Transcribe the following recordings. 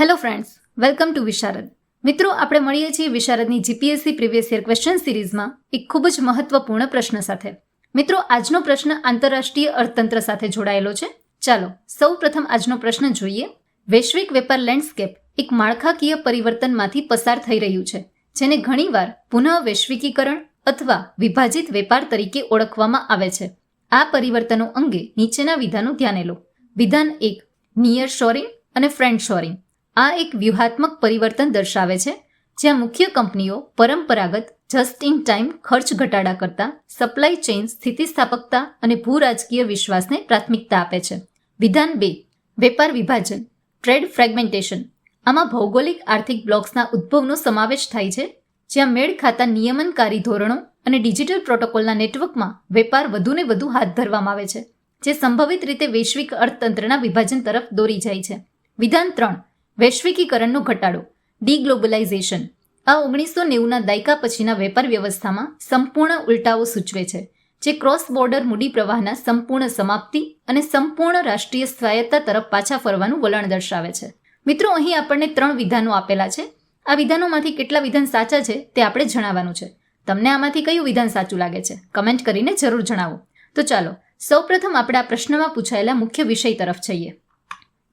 Hello friends, welcome to વિશારદ. મિત્રો, આપણે મળીએ છીએ વિશારદની જીપીએસસી પ્રીવિયસ યર ક્વેશ્ચન સિરીઝમાં એક ખૂબ જ મહત્વપૂર્ણ પ્રશ્ન સાથે. મિત્રો, આજનો પ્રશ્ન આંતરરાષ્ટ્રીય અર્થતંત્ર સાથે જોડાયેલો છે. ચાલો સૌ પ્રથમ આજનો પ્રશ્ન જોઈએ. વૈશ્વિક વેપાર લેન્ડસ્કેપ એક માળખાકીય પરિવર્તનમાંથી પસાર થઈ રહ્યું છે, જેને ઘણીવાર પુનઃ વૈશ્વિકીકરણ અથવા વિભાજિત વેપાર તરીકે ઓળખવામાં આવે છે. આ પરિવર્તનો અંગે નીચેના વિધાનો ધ્યાને લો. વિધાન 1, નિયર શોરિંગ અને ફ્રેન્ડ શોરિંગ. આ એક વ્યૂહાત્મક પરિવર્તન દર્શાવે છે, જ્યાં મુખ્ય કંપનીઓ પરંપરાગત જસ્ટ ઇન ટાઈમ ખર્ચ ઘટાડા કરતા સપ્લાય ચેઇન સ્થિતિસ્થાપકતા અને ભૂરાજકીય વિશ્વાસને પ્રાથમિકતા આપે છે. વિધાન 2, વેપાર વિભાજન ટ્રેડ ફ્રેગમેન્ટેશન. આમાં ભૌગોલિક આર્થિક બ્લોક્સના ઉદ્ભવનો સમાવેશ થાય છે, જ્યાં મેળ ખાતા નિયમનકારી ધોરણો અને ડિજિટલ પ્રોટોકોલના નેટવર્કમાં વેપાર વધુને વધુ હાથ ધરવામાં આવે છે, જે સંભવિત રીતે વૈશ્વિક અર્થતંત્રના વિભાજન તરફ દોરી જાય છે. વિધાન 3, વૈશ્વિકીકરણનો ઘટાડો ડીગ્લોબલાઇઝેશન. આ 1990ના દાયકા પછીના વેપાર વ્યવસ્થામાં સંપૂર્ણ ઉલટાઓ સૂચવે છે, જે ક્રોસ બોર્ડર મૂડી પ્રવાહના સંપૂર્ણ સમાપ્તિ અને સંપૂર્ણ રાષ્ટ્રીય સ્વાયત્તતા તરફ પાછા ફરવાનું વલણ દર્શાવે છે. મિત્રો, અહીં આપણને 3 વિધાનો આપેલા છે. આ વિધાનોમાંથી કેટલા વિધાન સાચા છે તે આપણે જણાવવાનું છે. તમને આમાંથી કયું વિધાન સાચું લાગે છે? કમેન્ટ કરીને જરૂર જણાવો. તો ચાલો સૌપ્રથમ આપણે આ પ્રશ્નમાં પૂછાયેલા મુખ્ય વિષય તરફ જઈએ.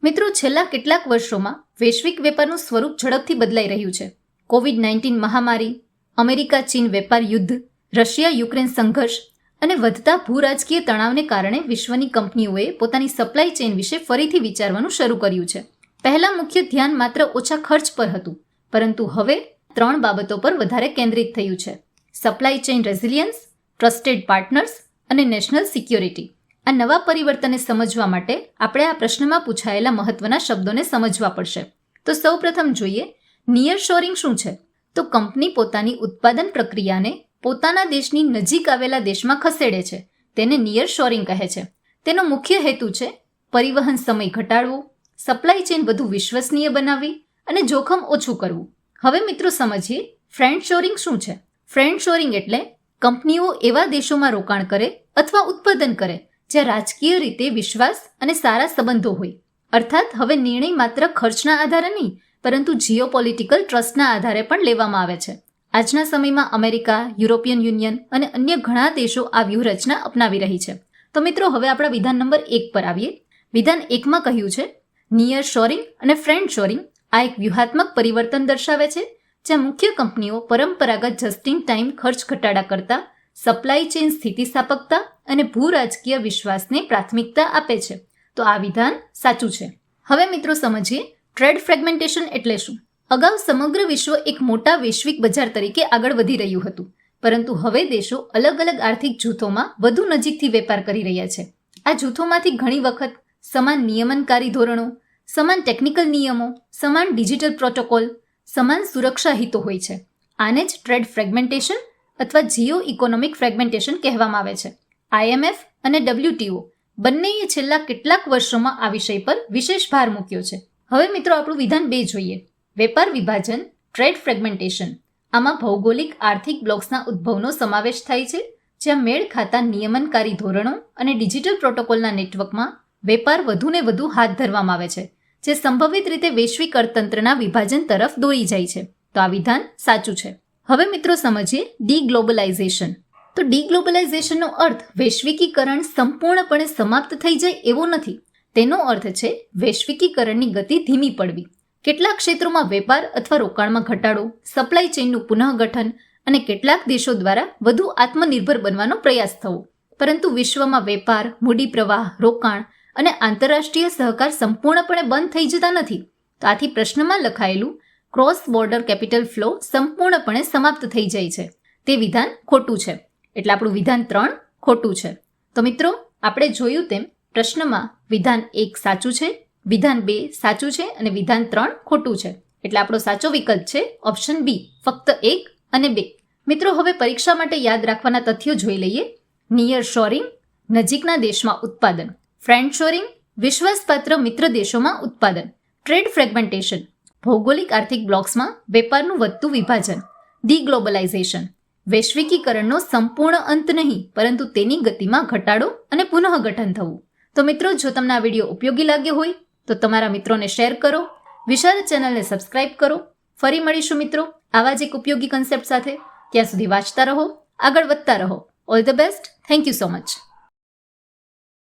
મિત્રો, છેલ્લા કેટલાક વર્ષોમાં વૈશ્વિક વેપારનું સ્વરૂપ ઝડપથી બદલાઈ રહ્યું છે. કોવિડ-19 મહામારી, અમેરિકા ચીન વેપાર યુદ્ધ, રશિયા યુક્રેન સંઘર્ષ અને વધતા ભૂરાજકીય તણાવને કારણે વિશ્વની કંપનીઓએ પોતાની સપ્લાય ચેઇન વિશે ફરીથી વિચારવાનું શરૂ કર્યું છે. પહેલા મુખ્ય ધ્યાન માત્ર ઓછા ખર્ચ પર હતું, પરંતુ હવે 3 બાબતો પર વધારે કેન્દ્રિત થયું છે: supply chain resilience, trusted partners અને નેશનલ સિક્યોરિટી. આ નવા પરિવર્તનને સમજવા માટે આપણે આ પ્રશ્નમાં પૂછાયેલા મહત્વના શબ્દોને સમજવા પડશે. તો સૌપ્રથમ જોઈએ, નિયર શોરિંગ શું છે? તો કંપની પોતાની ઉત્પાદન પ્રક્રિયાને પોતાના દેશની નજીક આવેલા દેશમાં ખસેડે છે. તેને નિયર શોરિંગ કહે છે. તેનો મુખ્ય હેતુ છે પરિવહન સમય ઘટાડવો, સપ્લાય ચેઇન વધુ વિશ્વસનીય બનાવવી અને જોખમ ઓછું કરવું. હવે મિત્રો સમજીએ, ફ્રેન્ડ શોરિંગ શું છે? ફ્રેન્ડ શોરિંગ એટલે કંપનીઓ એવા દેશોમાં રોકાણ કરે અથવા ઉત્પાદન કરે જ્યાં રાજકીય રીતે વિશ્વાસ અને સારા સંબંધો હોય. અર્થાત હવે નિર્ણય માત્ર ખર્ચના આધારે નહીં, પરંતુ જીઓપોલિટિકલ ટ્રસ્ટના આધારે પણ લેવામાં આવે છે. આજના સમયમાં અમેરિકા, યુરોપિયન યુનિયન અને અન્ય ઘણા દેશો આ વ્યૂહરચના અપનાવી રહી છે. તો મિત્રો, હવે આપણા વિધાન નંબર 1 પર આવીએ. વિધાન 1માં કહ્યું છે, નિયર શોરિંગ અને ફ્રેન્ડ શોરિંગ આ એક વ્યૂહાત્મક પરિવર્તન દર્શાવે છે, જ્યાં મુખ્ય કંપનીઓ પરંપરાગત જસ્ટ ઇન ટાઈમ ખર્ચ ઘટાડા કરતા સપ્લાય ચેઇન સ્થિતિસ્થાપકતા અને ભૂરાજકીય વિશ્વાસને પ્રાથમિકતા આપે છે. તો આ વિધાન સાચું છે. હવે મિત્રો સમજીએ, ટ્રેડ ફ્રેગમેન્ટેશન એટલે શું? અગાઉ સમગ્ર વિશ્વ એક મોટા વૈશ્વિક બજાર તરીકે આગળ વધી રહ્યું હતું, પરંતુ હવે દેશો અલગ અલગ આર્થિક જૂથોમાં વધુ નજીકથી વેપાર કરી રહ્યા છે. આ જૂથોમાંથી ઘણી વખત સમાન નિયમનકારી ધોરણો, સમાન ટેકનિકલ નિયમો, સમાન ડિજિટલ પ્રોટોકોલ, સમાન સુરક્ષા હિતો હોય છે. આને જ ટ્રેડ ફ્રેગમેન્ટેશન અથવા જીઓ ઇકોનોમિક ફ્રેગમેન્ટેશન કહેવામાં આવે છે. IMF અને WTO બંનેએ છેલ્લા કેટલાક વર્ષોમાં આ વિષય પર વિશેષ ભાર મૂક્યો છે. હવે મિત્રો આપણું વિધાન 2 જોઈએ, વેપાર વિભાજન ટ્રેડ ફ્રેગમેન્ટેશન. આમાં ભૌગોલિક આર્થિક બ્લોક્સના ઉદ્ભવનો સમાવેશ થાય છે, જ્યાં મેળ ખાતા નિયમનકારી ધોરણો અને ડિજિટલ પ્રોટોકોલના નેટવર્કમાં વેપાર વધુને વધુ હાથ ધરવામાં આવે છે, જે સંભવિત રીતે વૈશ્વિક અર્થતંત્રના વિભાજન તરફ દોરી જાય છે. તો આ વિધાન સાચું છે. હવે મિત્રો સમજીએ ડીગ્લોબલાઇઝેશન. તો ડીગ્લોબલાઇઝેશનનો અર્થ વૈશ્વિકીકરણ સંપૂર્ણપણે સમાપ્ત થઈ જાય એવો નથી. તેનો અર્થ છે વૈશ્વિકીકરણની ગતિ ધીમી પડવી. કેટલાક ક્ષેત્રોમાં વેપાર અથવા રોકાણમાં ઘટાડો, સપ્લાય ચેઇનનું પુનઃગઠન અને કેટલાક દેશો દ્વારા વધુ આત્મનિર્ભર બનવાનો પ્રયાસ થવો. પરંતુ વિશ્વમાં વેપાર, મૂડી પ્રવાહ, રોકાણ અને આંતરરાષ્ટ્રીય સહકાર સંપૂર્ણપણે બંધ થઈ જતા નથી. તો આથી પ્રશ્નમાં લખાયેલું ક્રોસ બોર્ડર કેપિટલ ફ્લો સંપૂર્ણપણે સમાપ્ત થઈ જાય છે. તે વિધાન ખોટું છે. એટલે આપણું વિધાન 3 ખોટું છે. તો મિત્રો, આપણે જોયું તેમ પ્રશ્નમાં વિધાન 1 સાચું છે, વિધાન 2 સાચું છે અને વિધાન 3 ખોટું છે. એટલે આપણો સાચો વિકલ્પ છે ઓપ્શન બી, ફક્ત 1 અને 2. મિત્રો, હવે પરીક્ષા માટે યાદ રાખવાના તથ્યો જોઈ લઈએ. નિયર શોરિંગ નજીકના દેશમાં ઉત્પાદન, ફ્રેન્ડ શોરિંગ વિશ્વાસપાત્ર મિત્ર દેશોમાં ઉત્પાદન, ટ્રેડ ફ્રેગમેન્ટેશન ભૌગોલિક આર્થિક બ્લોક્સમાં વેપારનું વધતું વિભાજન, ડીગ્લોબલાઇઝેશન વૈશ્વિકીકરણનો સંપૂર્ણ અંત નહીં, પરંતુ તેની ગતિમાં ઘટાડો અને પુનઃગઠન થવું. તો મિત્રો, જો તમને આ વિડીયો ઉપયોગી લાગ્યો હોય તો તમારા મિત્રોને શેર કરો, વિશારદ ચેનલને સબસ્ક્રાઇબ કરો. ફરી મળીશું મિત્રો આવા જ એક ઉપયોગી કન્સેપ્ટ સાથે. ત્યાં સુધી વાંચતા રહો, આગળ વધતા રહો. All the best. Thank you so much.